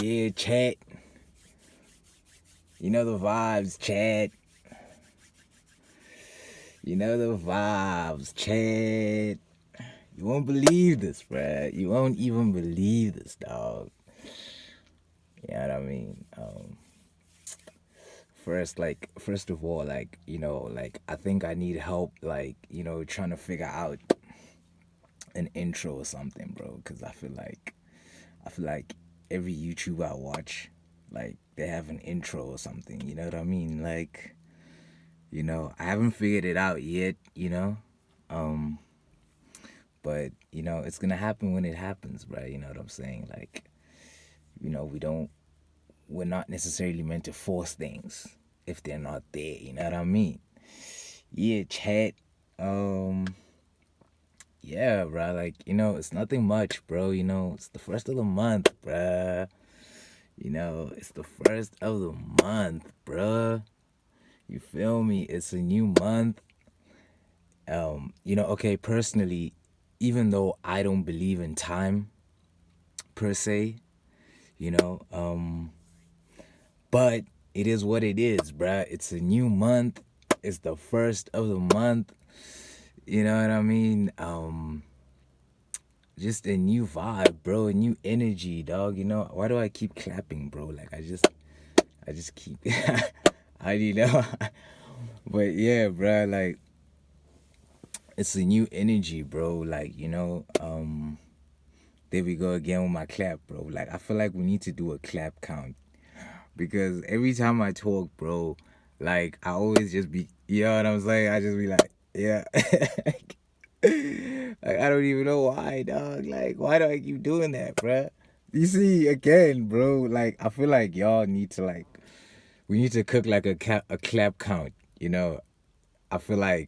Yeah, chat. You know the vibes, chat. You know the vibes, chat. You won't believe this, bruh. You won't even believe this, dog. You know what I mean? First of all, I think I need help, trying to figure out an intro or something, bro. Because I feel like every YouTuber I watch, like, they have an intro or something. You know what I mean? I haven't figured it out yet. Um, but it's gonna happen when it happens, right? You know what I'm saying? Like, we don't, we're not necessarily meant to force things if they're not there. You know what I mean? Yeah, chat. Um, yeah, bro. Like, it's nothing much, bro. It's the first of the month, bruh. It's the first of the month, bruh. You feel me? It's a new month. Okay, personally, even though I don't believe in time per se, you know, but it is what it is, bruh. It's a new month. It's the first of the month. You know what I mean? Just a new vibe, bro. A new energy, dog. Why do I keep clapping, bro? Like, I just keep. I don't know. But yeah, bro. Like, it's a new energy, bro. There we go again with my clap, bro. Like, I feel like we need to do a clap count because every time I talk, bro, like, I always just be, you know what I'm saying? I just be like, yeah. Like, I don't even know why, dog. Like, why do I keep doing that, bro? You see, again, bro, like, I feel like y'all need to, like, we need to cook, like, a clap count, you know? I feel like,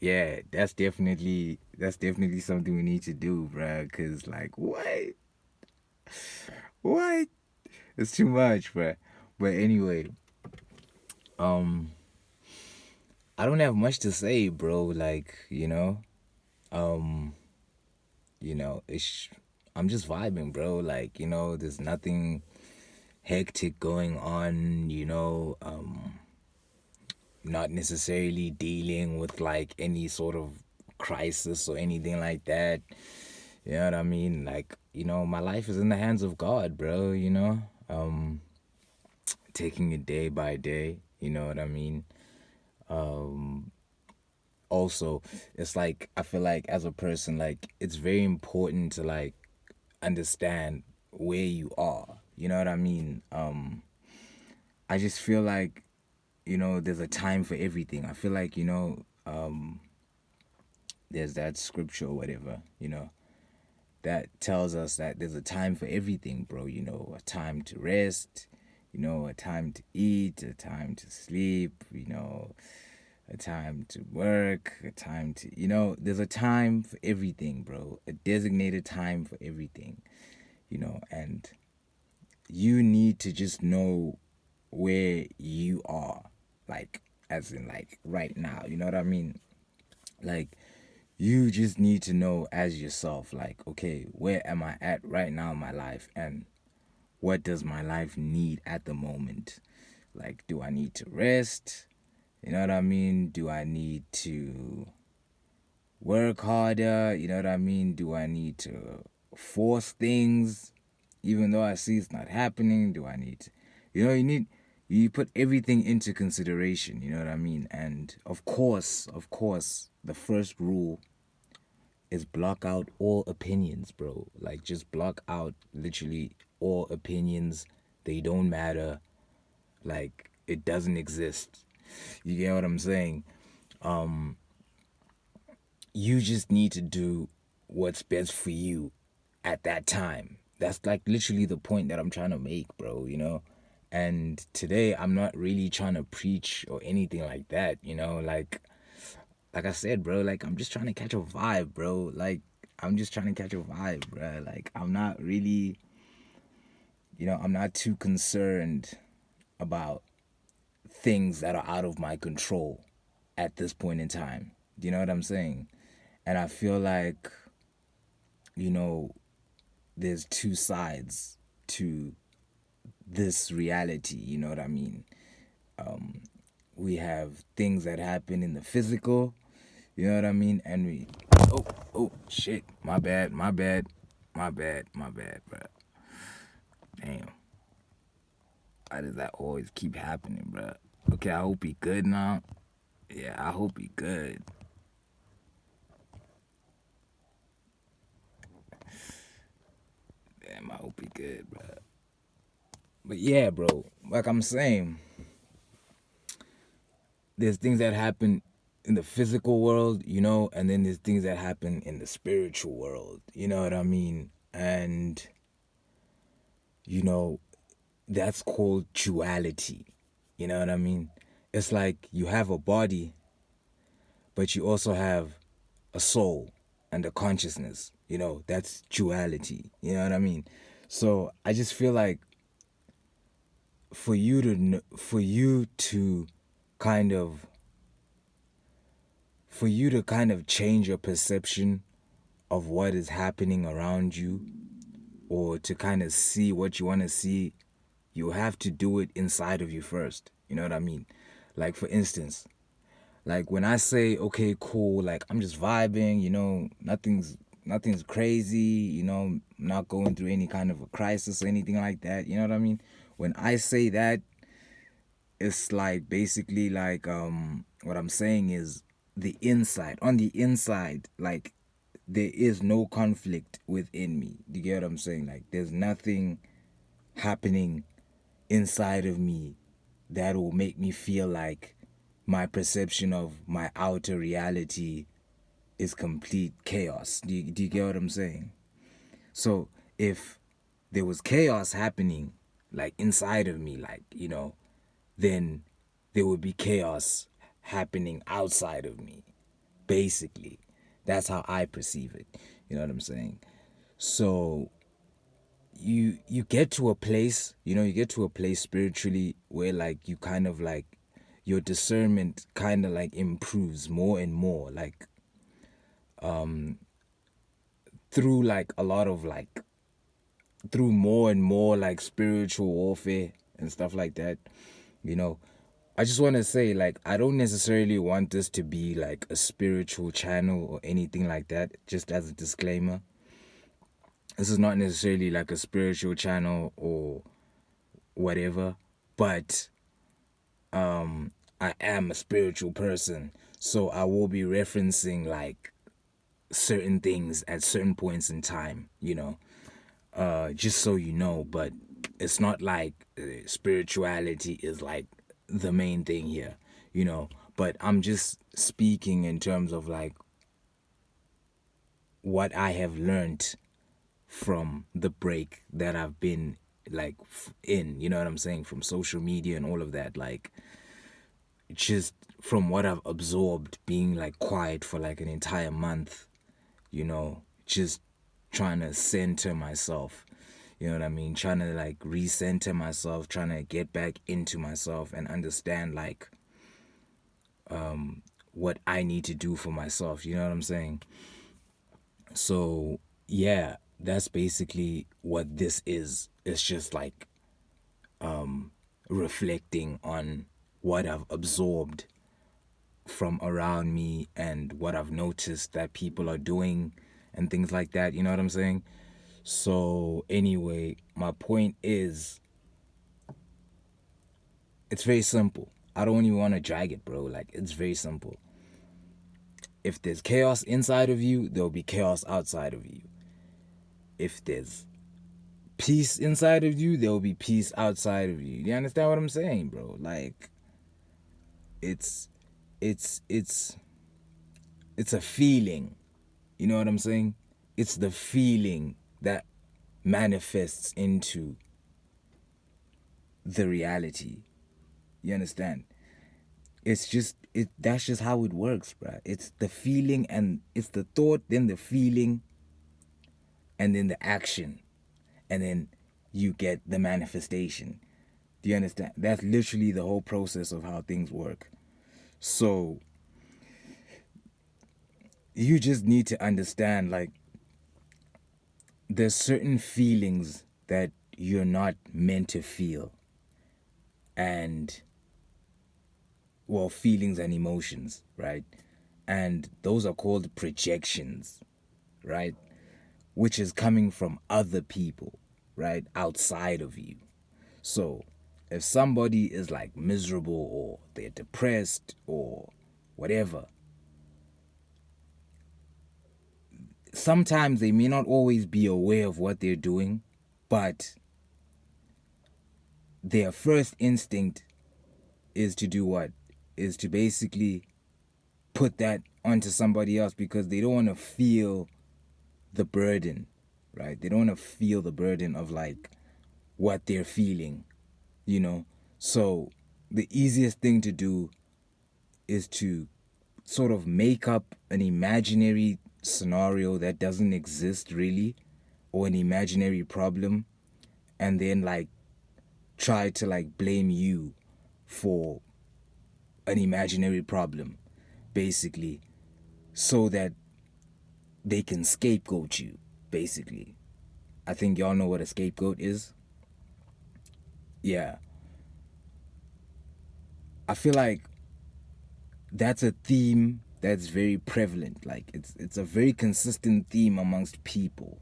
yeah, that's definitely something we need to do, bro. Cause, like, what? It's too much, bro. But anyway, um, I don't have much to say, bro. Like, um, it's I'm just vibing, bro. Like, there's nothing hectic going on. Not necessarily dealing with like any sort of crisis or anything like that. You know what I mean? Like, my life is in the hands of God, bro. Taking it day by day. You know what I mean? Um, Also, it's like I feel like as a person, like it's very important to like understand where you are. You know what I mean? I just feel like there's a time for everything. I feel like there's that scripture or whatever that tells us that there's a time for everything, bro. A time to rest, a time to eat, a time to sleep, a time to work, a time to, there's a time for everything, bro. A designated time for everything, and you need to just know where you are, like, as in, like, right now, you know what I mean? Like, you just need to know as yourself, like, okay, where am I at right now in my life, and what does my life need at the moment? Like, do I need to rest? You know what I mean? Do I need to work harder? You know what I mean? Do I need to force things even though I see it's not happening? Do I need to, you put everything into consideration, you know what I mean? And of course, the first rule is block out all opinions, bro. Like, just block out literally all opinions. They don't matter. Like, it doesn't exist. You get what I'm saying? You just need to do what's best for you at that time. That's like literally the point that I'm trying to make, bro. And today I'm not really trying to preach or anything like that. Like I said, bro, like I'm just trying to catch a vibe, bro. Like I'm just trying to catch a vibe, bro. Like I'm not really, I'm not too concerned about things that are out of my control at this point in time. Do you know what I'm saying? And I feel like, you know, there's two sides to this reality, you know what I mean? We have things that happen in the physical, you know what I mean? And oh, shit, my bad, bro. Damn, why does that always keep happening, bro? Okay, I hope he good now. Yeah, I hope he good. Damn, I hope he good, bro. But yeah, bro, like I'm saying, there's things that happen in the physical world, you know, and then there's things that happen in the spiritual world, you know what I mean? And, you know, that's called duality, you know what I mean? It's like you have a body, but you also have a soul and a consciousness, you know, that's duality, you know what I mean? So I just feel like for you to kind of change your perception of what is happening around you, or to kind of see what you want to see, you have to do it inside of you first. You know what I mean? Like, for instance, like when I say, okay, cool, like I'm just vibing, you know, nothing's crazy, you know, I'm not going through any kind of a crisis or anything like that. You know what I mean? When I say that, it's like basically like what I'm saying is the inside. On the inside, like there is no conflict within me. Do you get what I'm saying? Like there's nothing happening inside of me that will make me feel like my perception of my outer reality is complete chaos. Do you get what I'm saying? So if there was chaos happening like inside of me, like, you know, then there would be chaos happening outside of me. Basically, that's how I perceive it. You know what I'm saying? So you get to a place, you know, you get to a place spiritually where like you kind of like your discernment kind of like improves more and more, like through like a lot of like through more and more like spiritual warfare and stuff like that, you know. I just want to say, like, I don't necessarily want this to be like a spiritual channel or anything like that, just as a disclaimer. This is not necessarily like a spiritual channel or whatever, but I am a spiritual person, so I will be referencing like certain things at certain points in time, you know, just so you know. But it's not like spirituality is like the main thing here, you know. But I'm just speaking in terms of like what I have learned from the break that I've been like in, you know what I'm saying, from social media and all of that. Like, just from what I've absorbed being like quiet for like an entire month, you know, just trying to center myself. You know what I mean? Trying to like recenter myself, trying to get back into myself and understand like what I need to do for myself. You know what I'm saying? So, yeah, that's basically what this is. It's just like reflecting on what I've absorbed from around me and what I've noticed that people are doing and things like that. You know what I'm saying? So, anyway, my point is it's very simple. I don't even want to drag it, bro. Like, it's very simple. If there's chaos inside of you, there'll be chaos outside of you. If there's peace inside of you, there'll be peace outside of you. You understand what I'm saying, bro? Like, it's it's it's it's a feeling. You know what I'm saying? It's the feeling that manifests into the reality. You understand? It's just that's just how it works, bruh. It's the feeling, and it's the thought, then the feeling, and then the action, and then you get the manifestation. Do you understand? That's literally the whole process of how things work. So you just need to understand, like, there's certain feelings that you're not meant to feel, and well, feelings and emotions, right? And those are called projections, right? Which is coming from other people, right? Outside of you. So if somebody is like miserable or they're depressed or whatever, sometimes they may not always be aware of what they're doing, but their first instinct is to do what? Is to basically put that onto somebody else because they don't want to feel the burden, right? They don't want to feel the burden of like what they're feeling, you know? So the easiest thing to do is to sort of make up an imaginary scenario that doesn't exist really, or an imaginary problem, and then like try to like blame you for an imaginary problem, basically, so that they can scapegoat you, basically. I think y'all know what a scapegoat is. Yeah. I feel like that's a theme that's very prevalent. Like it's a very consistent theme amongst people,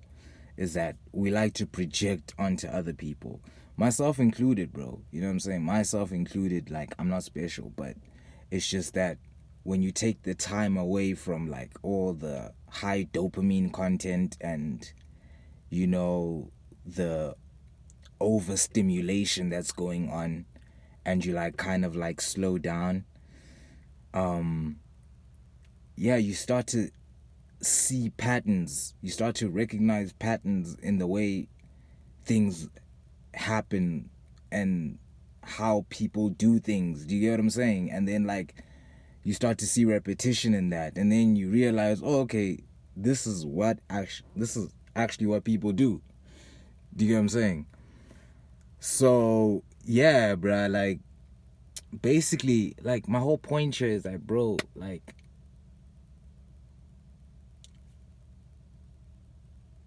is that we like to project onto other people. Myself included, bro. You know what I'm saying? Myself included, like I'm not special, but it's just that when you take the time away from like all the high dopamine content and you know the overstimulation that's going on, and you like kind of like slow down, yeah, you start to see patterns. You start to recognize patterns in the way things happen and how people do things. Do you get what I'm saying? And then like you start to see repetition in that, and then you realize, oh, okay, this is actually what people do. Do you get what I'm saying? So yeah, bruh, like basically, like my whole point here is like, bro, like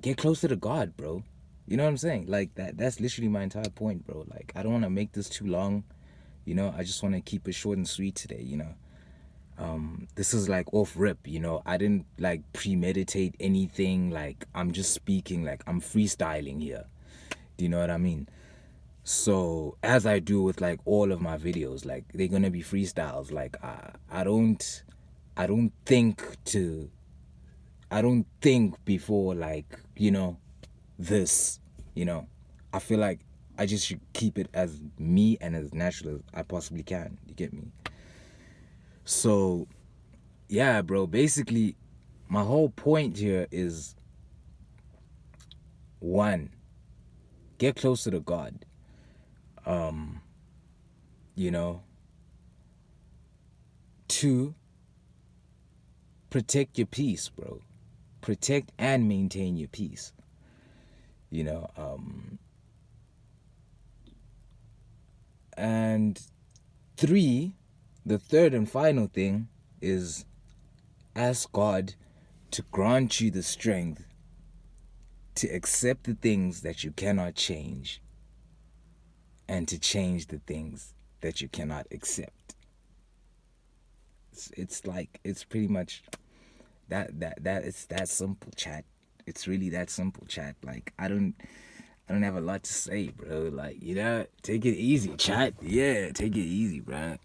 get closer to God, bro. You know what I'm saying? Like that's literally my entire point, bro. Like I don't want to make this too long. You know, I just want to keep it short and sweet today, you know. This is like off rip, you know. I didn't like premeditate anything. Like I'm just speaking, like I'm freestyling here. Do you know what I mean? So as I do with like all of my videos, like they're gonna be freestyles. Like I don't think to I don't think before like, you know, this, you know. I feel like I just should keep it as me and as natural as I possibly can. You get me? So, yeah, bro, basically my whole point here is one, get closer to God. You know, two, protect your peace, bro. Protect and maintain your peace. You know, and three, the third and final thing is ask God to grant you the strength to accept the things that you cannot change and to change the things that you cannot accept. It's like it's pretty much that it's that simple, chat. It's really that simple, chat. Like I don't have a lot to say, bro. Like, you know, take it easy, chat. Yeah, take it easy, bro.